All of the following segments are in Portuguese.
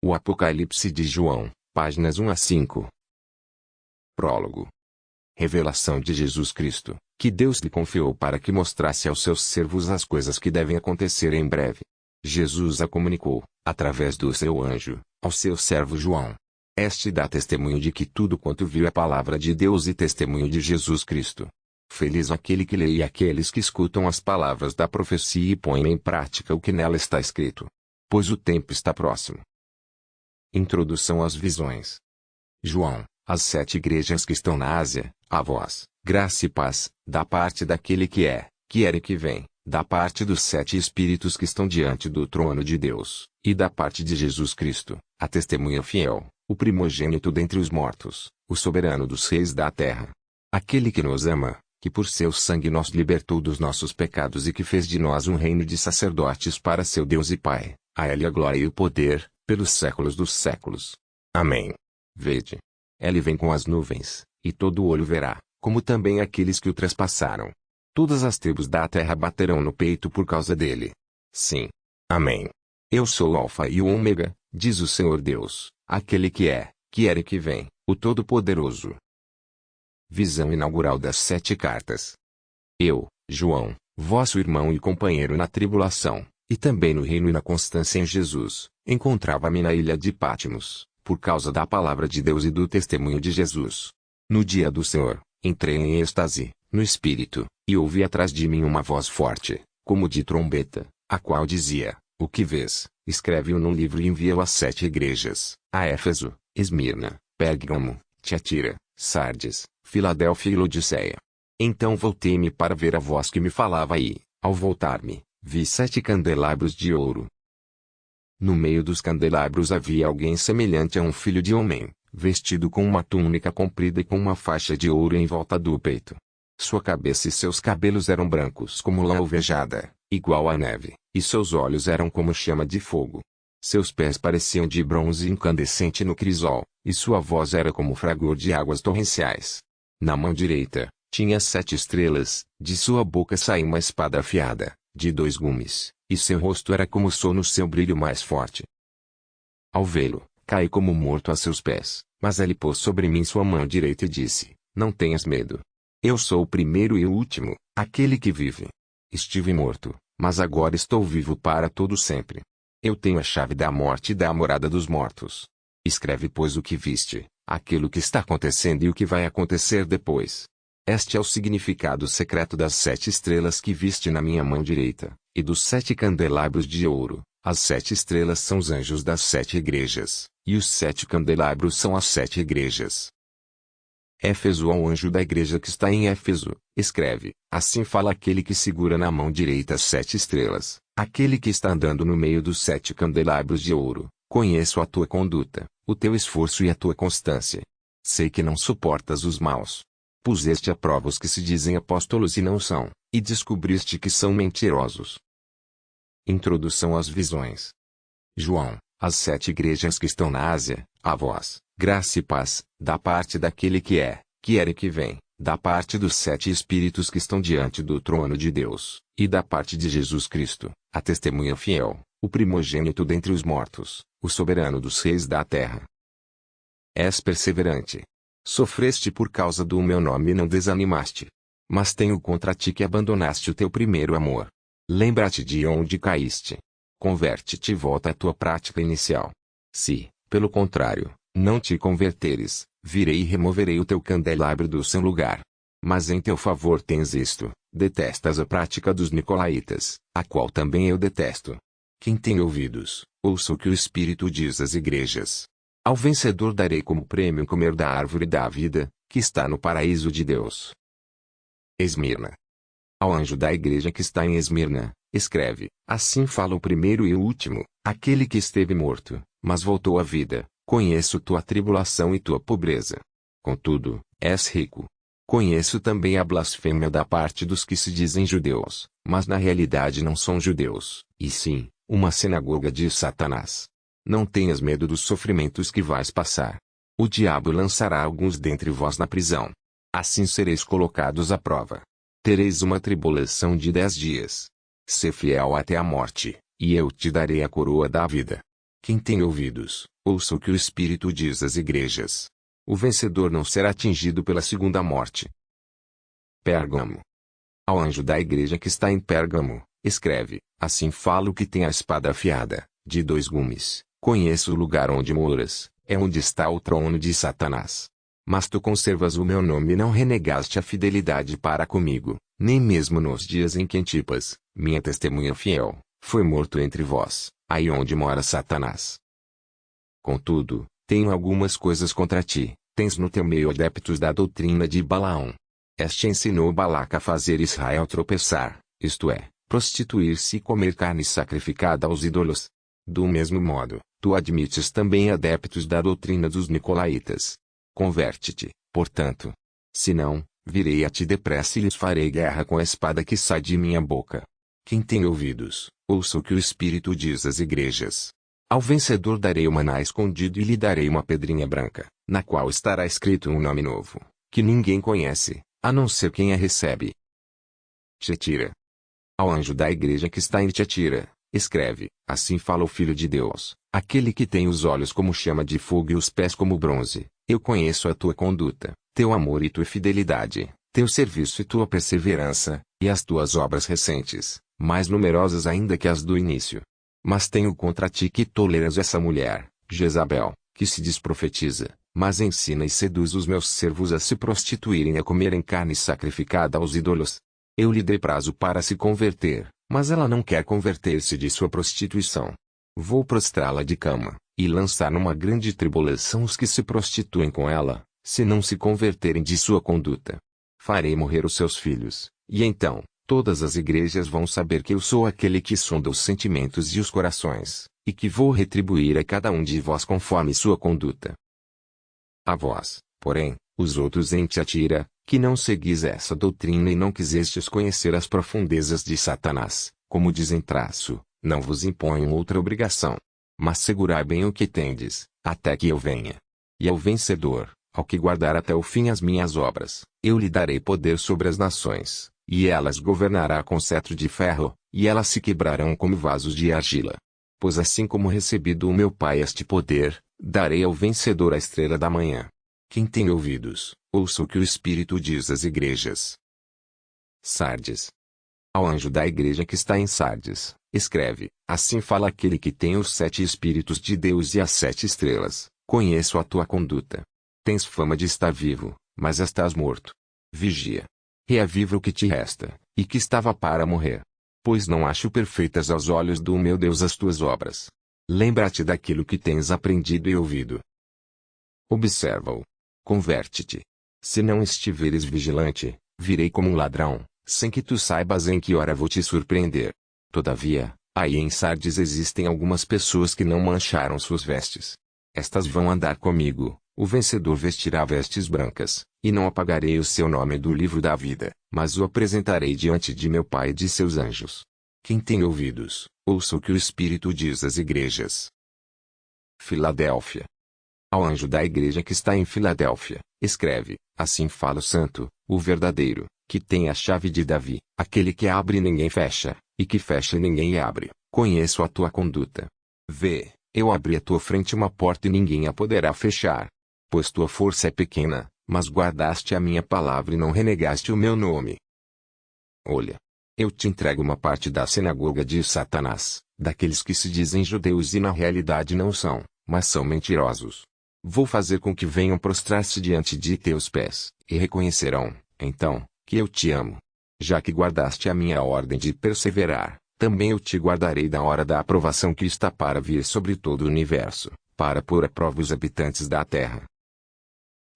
O Apocalipse de João, páginas 1 a 5. Prólogo. Revelação de Jesus Cristo, que Deus lhe confiou para que mostrasse aos seus servos as coisas que devem acontecer em breve. Jesus a comunicou, através do seu anjo, ao seu servo João. Este dá testemunho de que tudo quanto viu é palavra de Deus e testemunho de Jesus Cristo. Feliz aquele que lê e aqueles que escutam as palavras da profecia e põem em prática o que nela está escrito. Pois o tempo está próximo. Introdução às visões. João, às 7 igrejas que estão na Ásia, a vós, graça e paz, da parte daquele que é, que era e que vem, da parte dos 7 Espíritos que estão diante do trono de Deus, e da parte de Jesus Cristo, a testemunha fiel, o primogênito dentre os mortos, o soberano dos reis da terra. Aquele que nos ama, que por seu sangue nos libertou dos nossos pecados e que fez de nós um reino de sacerdotes para seu Deus e Pai, a Ele a glória e o poder, pelos séculos dos séculos. Amém. Vede. Ele vem com as nuvens, e todo olho verá, como também aqueles que o trespassaram. Todas as tribos da terra baterão no peito por causa dele. Sim. Amém. Eu sou o Alfa e o Ômega, diz o Senhor Deus, aquele que é, que era e que vem, o Todo-Poderoso. Visão inaugural das 7 cartas. Eu, João, vosso irmão e companheiro na tribulação, e também no reino e na constância em Jesus, encontrava-me na ilha de Patmos, por causa da palavra de Deus e do testemunho de Jesus. No dia do Senhor, entrei em êxtase, no Espírito, e ouvi atrás de mim uma voz forte, como de trombeta, a qual dizia: O que vês, escreve-o num livro e envia-o às 7 igrejas, a Éfeso, Esmirna, Pérgamo, Tiatira, Sardes, Filadélfia e Laodiceia. Então voltei-me para ver a voz que me falava e, ao voltar-me, vi 7 candelabros de ouro. No meio dos candelabros havia alguém semelhante a um filho de homem, vestido com uma túnica comprida e com uma faixa de ouro em volta do peito. Sua cabeça e seus cabelos eram brancos como lã alvejada, igual à neve, e seus olhos eram como chama de fogo. Seus pés pareciam de bronze incandescente no crisol, e sua voz era como fragor de águas torrenciais. Na mão direita, tinha 7 estrelas, de sua boca saía uma espada afiada, de 2 gumes, e seu rosto era como o sol no seu brilho mais forte. Ao vê-lo, caí como morto a seus pés, mas ele pôs sobre mim sua mão direita e disse: Não tenhas medo. Eu sou o primeiro e o último, aquele que vive. Estive morto, mas agora estou vivo para todo sempre. Eu tenho a chave da morte e da morada dos mortos. Escreve, pois, o que viste, aquilo que está acontecendo e o que vai acontecer depois. Este é o significado secreto das 7 estrelas que viste na minha mão direita, e dos 7 candelabros de ouro. As 7 estrelas são os anjos das 7 igrejas, e os 7 candelabros são as 7 igrejas. Éfeso ao anjo da igreja que está em Éfeso, escreve: Assim fala aquele que segura na mão direita as 7 estrelas, aquele que está andando no meio dos 7 candelabros de ouro. Conheço a tua conduta, o teu esforço e a tua constância. Sei que não suportas os maus. Puseste à prova os que se dizem apóstolos e não são, e descobriste que são mentirosos. Introdução às visões. João, às 7 igrejas que estão na Ásia, a vós, graça e paz, da parte daquele que é, que era e que vem, da parte dos 7 Espíritos que estão diante do trono de Deus, e da parte de Jesus Cristo, a testemunha fiel, o primogênito dentre os mortos, o soberano dos reis da terra. És perseverante. Sofreste por causa do meu nome e não desanimaste. Mas tenho contra ti que abandonaste o teu primeiro amor. Lembra-te de onde caíste. Converte-te e volta à tua prática inicial. Se, pelo contrário, não te converteres, virei e removerei o teu candelabro do seu lugar. Mas em teu favor tens isto: detestas a prática dos nicolaítas, a qual também eu detesto. Quem tem ouvidos, ouça o que o Espírito diz às igrejas. Ao vencedor darei como prêmio comer da árvore da vida, que está no paraíso de Deus. Esmirna. Ao anjo da igreja que está em Esmirna, escreve: Assim fala o primeiro e o último, aquele que esteve morto, mas voltou à vida. Conheço tua tribulação e tua pobreza. Contudo, és rico. Conheço também a blasfêmia da parte dos que se dizem judeus, mas na realidade não são judeus, e sim, uma sinagoga de Satanás. Não tenhas medo dos sofrimentos que vais passar. O diabo lançará alguns dentre vós na prisão. Assim sereis colocados à prova. Tereis uma tribulação de 10 dias. Sê fiel até a morte, e eu te darei a coroa da vida. Quem tem ouvidos, ouça o que o Espírito diz às igrejas. O vencedor não será atingido pela segunda morte. Pérgamo. Ao anjo da igreja que está em Pérgamo, escreve: assim fala o que tem a espada afiada, de 2 gumes. Conheço o lugar onde moras, é onde está o trono de Satanás. Mas tu conservas o meu nome e não renegaste a fidelidade para comigo, nem mesmo nos dias em que Antipas, minha testemunha fiel, foi morto entre vós, aí onde mora Satanás. Contudo, tenho algumas coisas contra ti. Tens no teu meio adeptos da doutrina de Balaão. Este ensinou Balaca a fazer Israel tropeçar, isto é, prostituir-se e comer carne sacrificada aos ídolos. Do mesmo modo, tu admites também adeptos da doutrina dos nicolaítas. Converte-te, portanto. Senão, virei a ti depressa e lhes farei guerra com a espada que sai de minha boca. Quem tem ouvidos, ouça o que o Espírito diz às igrejas. Ao vencedor darei o maná escondido e lhe darei uma pedrinha branca, na qual estará escrito um nome novo, que ninguém conhece, a não ser quem a recebe. Tiatira. Ao anjo da igreja que está em Tiatira, escreve: assim fala o Filho de Deus, aquele que tem os olhos como chama de fogo e os pés como bronze. Eu conheço a tua conduta, teu amor e tua fidelidade, teu serviço e tua perseverança, e as tuas obras recentes, mais numerosas ainda que as do início. Mas tenho contra ti que toleras essa mulher, Jezabel, que se diz profetiza, mas ensina e seduz os meus servos a se prostituírem e a comerem carne sacrificada aos ídolos. Eu lhe dei prazo para se converter, mas ela não quer converter-se de sua prostituição. Vou prostrá-la de cama, e lançar numa grande tribulação os que se prostituem com ela, se não se converterem de sua conduta. Farei morrer os seus filhos, e então, todas as igrejas vão saber que eu sou aquele que sonda os sentimentos e os corações, e que vou retribuir a cada um de vós conforme sua conduta. A vós, porém, os outros em Tiatira, que não seguis essa doutrina e não quisestes conhecer as profundezas de Satanás, como dizem traço, não vos imponho outra obrigação. Mas segurai bem o que tendes, até que eu venha. E ao vencedor, ao que guardar até o fim as minhas obras, eu lhe darei poder sobre as nações, e elas governará com cetro de ferro, e elas se quebrarão como vasos de argila. Pois assim como recebi do meu Pai este poder, darei ao vencedor a estrela da manhã. Quem tem ouvidos, ouça o que o Espírito diz às igrejas. Sardes. Ao anjo da igreja que está em Sardes, escreve: assim fala aquele que tem os 7 Espíritos de Deus e as 7 estrelas. Conheço a tua conduta. Tens fama de estar vivo, mas estás morto. Vigia. Reaviva o que te resta, e que estava para morrer. Pois não acho perfeitas aos olhos do meu Deus as tuas obras. Lembra-te daquilo que tens aprendido e ouvido. Observa-o. Converte-te. Se não estiveres vigilante, virei como um ladrão, sem que tu saibas em que hora vou te surpreender. Todavia, aí em Sardes existem algumas pessoas que não mancharam suas vestes. Estas vão andar comigo, o vencedor vestirá vestes brancas, e não apagarei o seu nome do livro da vida, mas o apresentarei diante de meu Pai e de seus anjos. Quem tem ouvidos, ouça o que o Espírito diz às igrejas. Filadélfia. Ao anjo da igreja que está em Filadélfia, escreve: assim fala o Santo, o verdadeiro, que tem a chave de Davi, aquele que abre e ninguém fecha, e que fecha e ninguém abre. Conheço a tua conduta. Vê, eu abri à tua frente uma porta e ninguém a poderá fechar. Pois tua força é pequena, mas guardaste a minha palavra e não renegaste o meu nome. Olha, eu te entrego uma parte da sinagoga de Satanás, daqueles que se dizem judeus e na realidade não são, mas são mentirosos. Vou fazer com que venham prostrar-se diante de teus pés, e reconhecerão, então, que eu te amo. Já que guardaste a minha ordem de perseverar, também eu te guardarei da hora da aprovação que está para vir sobre todo o universo, para pôr à prova os habitantes da terra.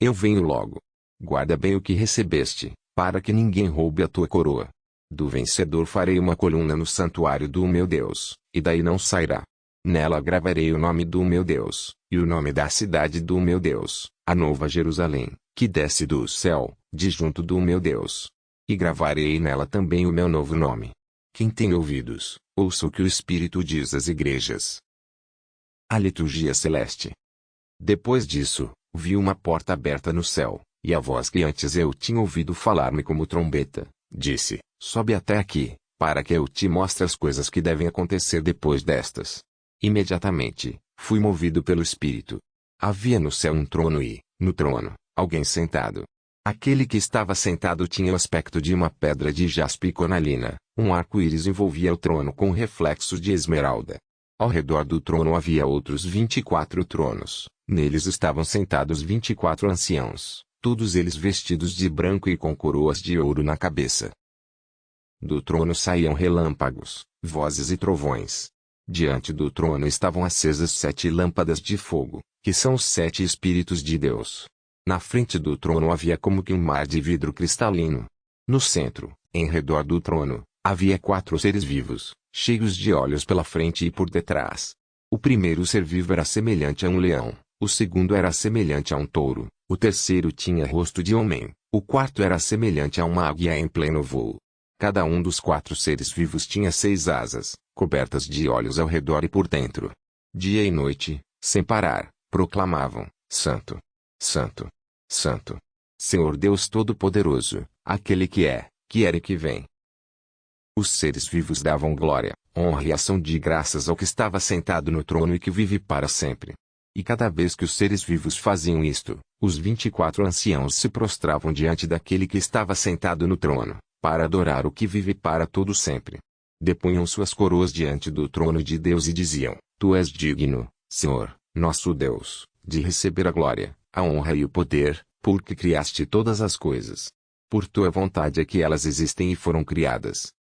Eu venho logo. Guarda bem o que recebeste, para que ninguém roube a tua coroa. Do vencedor farei uma coluna no santuário do meu Deus, e daí não sairá. Nela gravarei o nome do meu Deus, e o nome da cidade do meu Deus, a Nova Jerusalém, que desce do céu, de junto do meu Deus. E gravarei nela também o meu novo nome. Quem tem ouvidos, ouça o que o Espírito diz às igrejas. A liturgia celeste. Depois disso, vi uma porta aberta no céu, e a voz que antes eu tinha ouvido falar-me como trombeta, disse: sobe até aqui, para que eu te mostre as coisas que devem acontecer depois destas. Imediatamente, Fui movido pelo Espírito. Havia no céu um trono e, no trono, alguém sentado. Aquele que estava sentado tinha o aspecto de uma pedra de jaspe e cornalina. Um arco-íris envolvia o trono com reflexos de esmeralda. Ao redor do trono havia outros 24 tronos. Neles estavam sentados 24 anciãos, todos eles vestidos de branco e com coroas de ouro na cabeça. Do trono saíam relâmpagos, vozes e trovões. Diante do trono estavam acesas 7 lâmpadas de fogo, que são os 7 Espíritos de Deus. Na frente do trono havia como que um mar de vidro cristalino. No centro, em redor do trono, havia 4 seres vivos, cheios de olhos pela frente e por detrás. O primeiro ser vivo era semelhante a um leão, o segundo era semelhante a um touro, o terceiro tinha rosto de homem, o quarto era semelhante a uma águia em pleno voo. Cada um dos 4 seres vivos tinha 6 asas, cobertas de olhos ao redor e por dentro. Dia e noite, sem parar, proclamavam: Santo, Santo, Santo, Senhor Deus Todo-Poderoso, aquele que era e que vem. Os seres vivos davam glória, honra e ação de graças ao que estava sentado no trono e que vive para sempre. E cada vez que os seres vivos faziam isto, os 24 anciãos se prostravam diante daquele que estava sentado no trono, para adorar o que vive para todo sempre. Depunham suas coroas diante do trono de Deus e diziam: Tu és digno, Senhor, nosso Deus, de receber a glória, a honra e o poder, porque criaste todas as coisas. Por tua vontade é que elas existem e foram criadas.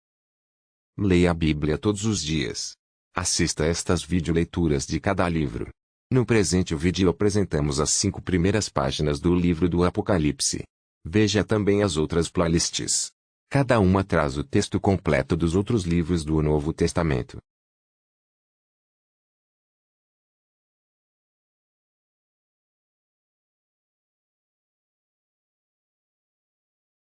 Leia a Bíblia todos os dias. Assista a estas videoleituras de cada livro. No presente vídeo apresentamos as 5 primeiras páginas do livro do Apocalipse. Veja também as outras playlists. Cada uma traz o texto completo dos outros livros do Novo Testamento.